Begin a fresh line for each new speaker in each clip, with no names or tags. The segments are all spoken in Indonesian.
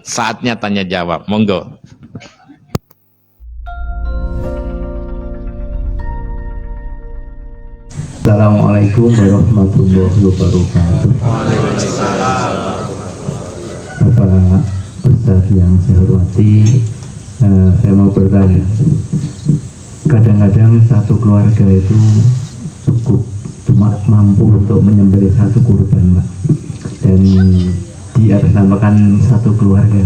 Saatnya tanya jawab, monggo.
Assalamualaikum warahmatullahi wabarakatuh. Bapak Ustaz yang saya hormati, saya mau bertanya. Kadang-kadang satu keluarga itu cukup cuma mampu untuk menyembelih satu kurban, Pak, dan diatasnamakan satu keluarga.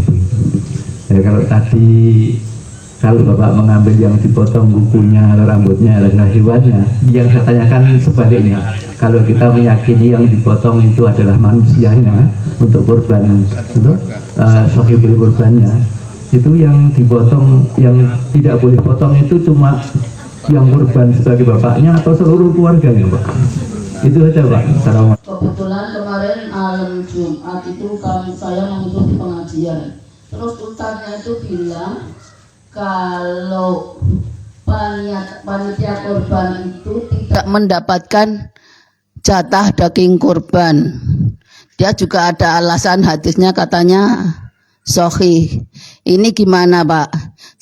Kalau Bapak mengambil yang dipotong kukunya, rambutnya, dan hewannya, yang saya tanyakan sebaliknya. Kalau kita meyakini yang dipotong itu adalah manusianya untuk kurban, untuk sahibul kurbannya, itu yang dipotong, yang tidak boleh potong itu cuma yang kurban sebagai bapaknya atau seluruh keluarganya, Pak? Itu aja, Pak. Assalamualaikum.
Kebetulan kemarin malam Jumat itu saya mengikuti pengajian. Terus ustadznya itu bilang kalau panitia kurban itu tidak mendapatkan jatah daging kurban. Dia juga ada alasan hadisnya, katanya sahih. Ini gimana, Pak?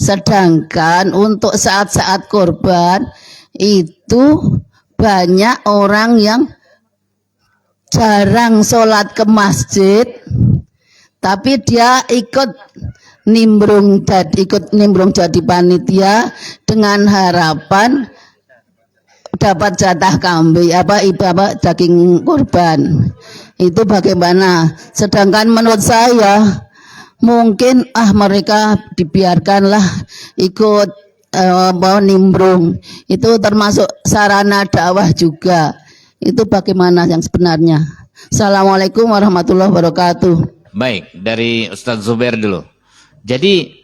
Sedangkan untuk saat-saat kurban itu banyak orang yang jarang sholat ke masjid, tapi dia ikut nimbrung jadi panitia dengan harapan dapat jatah kambing daging kurban. Itu bagaimana? Sedangkan menurut saya mungkin mereka dibiarkanlah ikut nimbrung. Itu termasuk sarana dakwah juga. Itu bagaimana yang sebenarnya? Assalamualaikum warahmatullahi wabarakatuh.
Baik, dari Ustadz Zubair dulu. Jadi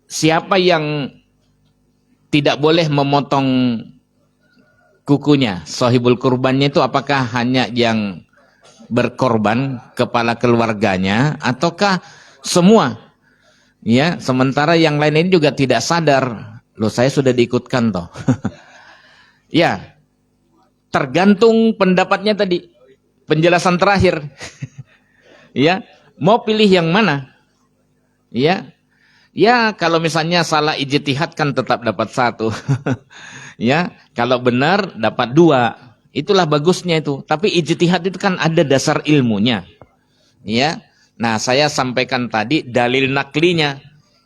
siapa yang tidak boleh memotong kukunya, sahibul kurbannya itu apakah hanya yang berkorban, kepala keluarganya, ataukah semua? Ya, sementara yang lain ini juga tidak sadar. Loh, saya sudah diikutkan toh. Ya, tergantung pendapatnya tadi. Penjelasan terakhir. Ya, mau pilih yang mana? Ya, ya kalau misalnya salah ijtihad kan tetap dapat satu. Ya, kalau benar dapat dua. Itulah bagusnya itu. Tapi ijtihad itu kan ada dasar ilmunya. Ya, nah saya sampaikan tadi dalil naklinya.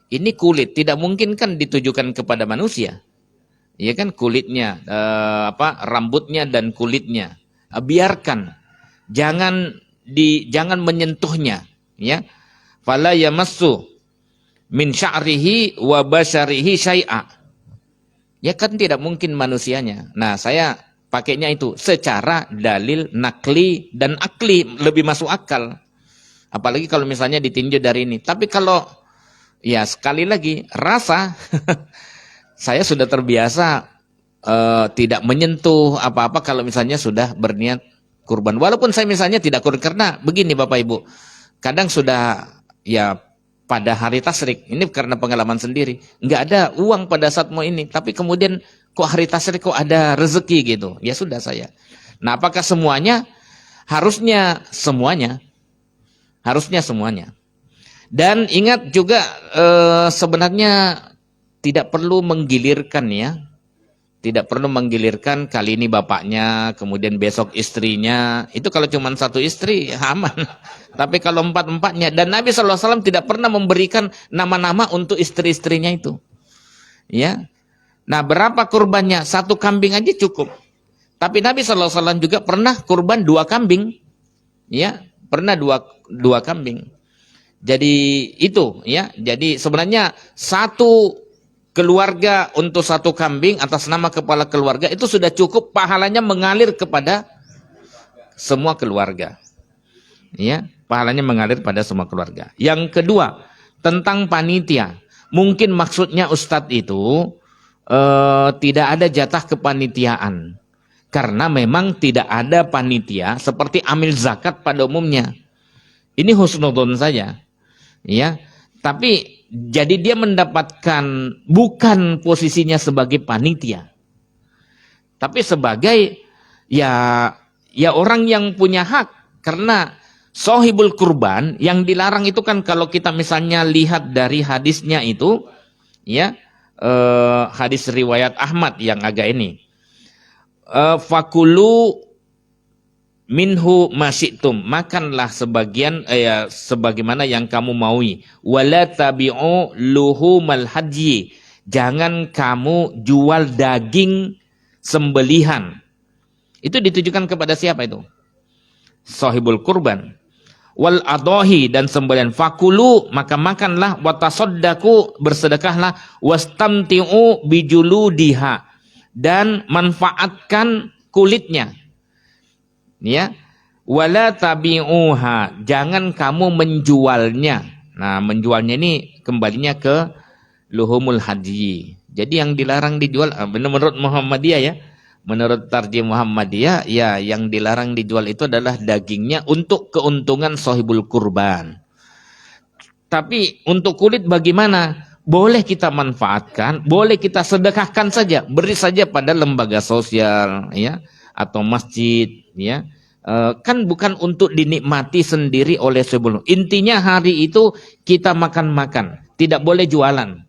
Ini kulit tidak mungkin kan ditujukan kepada manusia. Ya kan kulitnya, rambutnya dan kulitnya. Biarkan, jangan menyentuhnya. Ya, fala yamassu min sya'rihi wa basyarihi syai'a. Ya kan tidak mungkin manusianya. Nah, saya pakainya itu secara dalil nakli dan akli, lebih masuk akal. Apalagi kalau misalnya ditinjau dari ini. Tapi kalau ya sekali lagi rasa saya sudah terbiasa tidak menyentuh apa-apa kalau misalnya sudah berniat kurban. Walaupun saya misalnya tidak kurban, karena begini Bapak Ibu. Kadang sudah ya pada hari tasyrik, ini karena pengalaman sendiri, nggak ada uang pada saat mau ini, tapi kemudian kok hari tasyrik kok ada rezeki gitu, ya sudah saya. Nah, apakah semuanya? Harusnya semuanya. Dan ingat juga sebenarnya tidak perlu menggilirkan ya. Tidak perlu menggilirkan, kali ini bapaknya, kemudian besok istrinya. Itu kalau cuma satu istri, aman. Tapi kalau empat-empatnya. Dan Nabi SAW tidak pernah memberikan nama-nama untuk istri-istrinya itu. Ya. Nah, berapa kurbannya? Satu kambing aja cukup. Tapi Nabi SAW juga pernah kurban 2 kambing. Ya, pernah dua kambing. Jadi itu ya. Jadi sebenarnya satu keluarga untuk satu kambing atas nama kepala keluarga itu sudah cukup, pahalanya mengalir kepada semua keluarga. Ya, pahalanya mengalir pada semua keluarga. Yang kedua, tentang panitia. Mungkin maksudnya Ustadz itu tidak ada jatah kepanitiaan. Karena memang tidak ada panitia seperti amil zakat pada umumnya. Ini husnudon saja. Ya, tapi jadi dia mendapatkan bukan posisinya sebagai panitia, tapi sebagai ya orang yang punya hak, karena Sohibul kurban yang dilarang itu kan kalau kita misalnya lihat dari hadisnya itu, ya, hadis riwayat Ahmad yang agak ini, fakulu minhu masyitum, makanlah sebagian sebagaimana yang kamu maui, wala tabi'u luhumal hadyi, jangan kamu jual daging sembelihan. Itu ditujukan kepada siapa itu? Sahibul kurban. Wal adohi, dan sembelihan. Fakulu, maka makanlah, watasaddaku, bersedekahlah, wastamti'u bijuludiha, dan manfaatkan kulitnya. Ya, wala tabi'uha, jangan kamu menjualnya. Nah, menjualnya ini kembalinya ke luhumul hadyi. Jadi yang dilarang dijual menurut Muhammadiyah, ya, menurut tarjih Muhammadiyah, ya, yang dilarang dijual itu adalah dagingnya untuk keuntungan sahibul kurban. Tapi untuk kulit bagaimana? Boleh kita manfaatkan, boleh kita sedekahkan saja, beri saja pada lembaga sosial, ya, atau masjid, ya. Kan bukan untuk dinikmati sendiri oleh sebelum. Intinya hari itu kita makan-makan, tidak boleh jualan.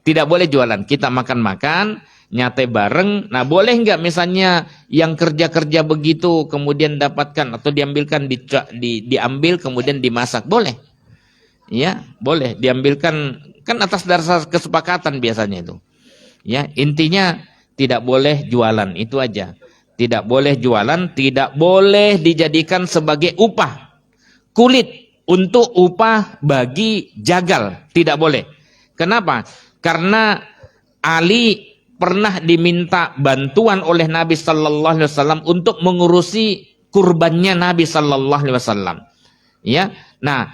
Tidak boleh jualan, kita makan-makan, nyate bareng. Nah, boleh nggak misalnya yang kerja-kerja begitu kemudian dapatkan atau diambilkan diambil kemudian dimasak, boleh. Ya, boleh diambilkan, kan atas dasar kesepakatan biasanya itu. Ya, intinya tidak boleh jualan, itu aja. Tidak boleh jualan, tidak boleh dijadikan sebagai upah. Kulit untuk upah bagi jagal, tidak boleh. Kenapa? Karena Ali pernah diminta bantuan oleh Nabi Sallallahu Alaihi Wasallam untuk mengurusi kurbannya Nabi Sallallahu Alaihi Wasallam. Ya, nah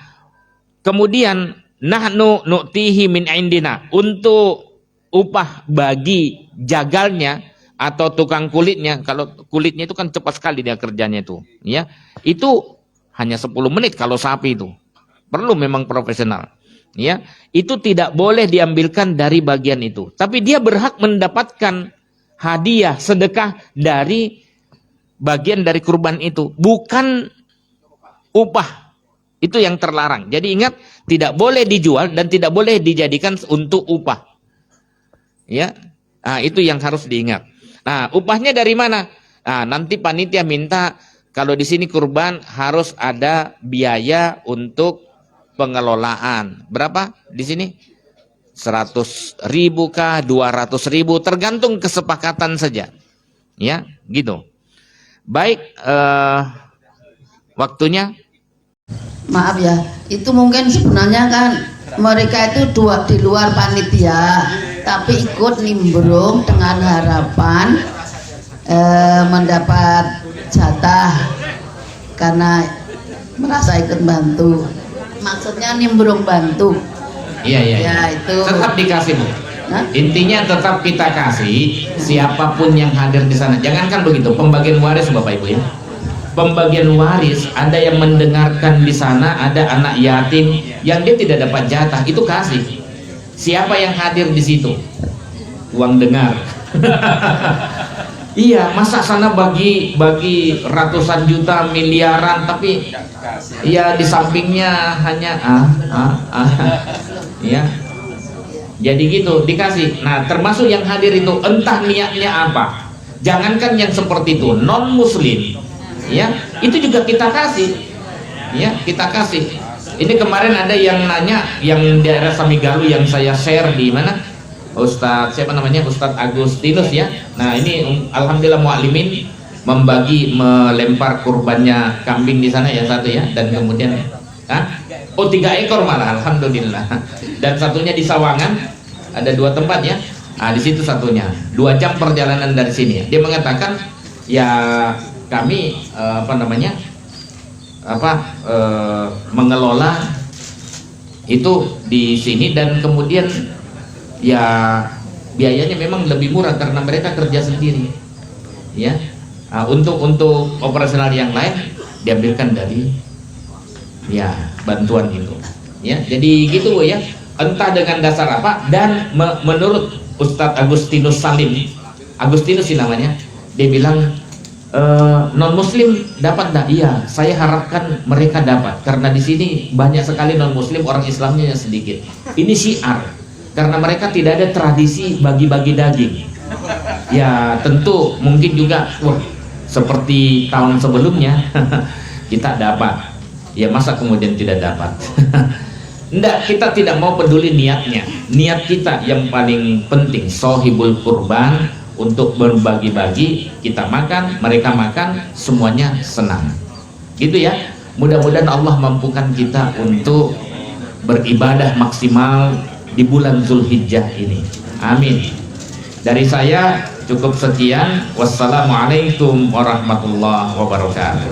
kemudian nahnu nu'tihi min indina, untuk upah bagi jagalnya atau tukang kulitnya. Kalau kulitnya itu kan cepat sekali dia kerjanya itu, ya, itu hanya 10 menit kalau sapi itu. Perlu memang profesional. Ya, itu tidak boleh diambilkan dari bagian itu. Tapi dia berhak mendapatkan hadiah, sedekah dari bagian dari kurban itu, bukan upah. Itu yang terlarang. Jadi ingat, tidak boleh dijual dan tidak boleh dijadikan untuk upah. Ya, nah, itu yang harus diingat. Nah, upahnya dari mana? Nah, nanti panitia minta kalau di sini kurban harus ada biaya untuk pengelolaan. Berapa di sini? 100.000 kah, 200.000, tergantung kesepakatan saja. Ya, gitu. Baik, waktunya.
Maaf ya, itu mungkin sebenarnya kan mereka itu di luar panitia, tapi ikut nimbrung dengan harapan mendapat jatah karena merasa ikut bantu. Maksudnya nimbrung bantu.
Iya.
Ya, itu.
Tetap dikasih, Bu.
Hah?
Intinya tetap kita kasih siapapun yang hadir di sana. Jangankan begitu, pembagian waris Bapak Ibu, ya. Pembagian waris, ada yang mendengarkan di sana, ada anak yatim yang dia tidak dapat jatah, itu kasih. Siapa yang hadir di situ? Uang dengar. Iya, masa sana bagi ratusan juta, miliaran, tapi ya di sampingnya hanya ya. Jadi gitu, dikasih. Nah, termasuk yang hadir itu entah niatnya apa. Jangankan yang seperti itu, non muslim, ya, itu juga kita kasih. Ya, kita kasih. Ini kemarin ada yang nanya, yang daerah Samigalu yang saya share di mana? Ustadz siapa namanya, Ustadz Agustinus, ya. Nah, ini alhamdulillah mu'alimin melempar kurbannya kambing di sana, ya, satu, ya, dan kemudian 3 ekor malah, alhamdulillah. Dan satunya di Sawangan, ada 2 tempat, ya. Nah, di situ satunya 2 jam perjalanan dari sini. Dia mengatakan, ya, kami mengelola itu di sini, dan kemudian ya biayanya memang lebih murah karena mereka kerja sendiri, ya. Nah, untuk operasional yang lain diambilkan dari, ya, bantuan itu, ya. Jadi gitu, ya, entah dengan dasar apa. Dan menurut Ustadz Agustinus Salim, Agustinus sih namanya, dia bilang non muslim dapat enggak? Iya, saya harapkan mereka dapat, karena di sini banyak sekali non muslim, orang Islamnya yang sedikit. Ini syiar, karena mereka tidak ada tradisi bagi-bagi daging. Ya tentu mungkin juga seperti tahun sebelumnya kita dapat, ya masa kemudian tidak dapat. Enggak, kita tidak mau peduli niatnya. Niat kita yang paling penting, sohibul kurban, untuk berbagi-bagi, kita makan, mereka makan, semuanya senang. Gitu ya. Mudah-mudahan Allah mampukan kita untuk beribadah maksimal di bulan Zulhijjah ini. Amin. Dari saya cukup sekian. Wassalamualaikum warahmatullahi wabarakatuh.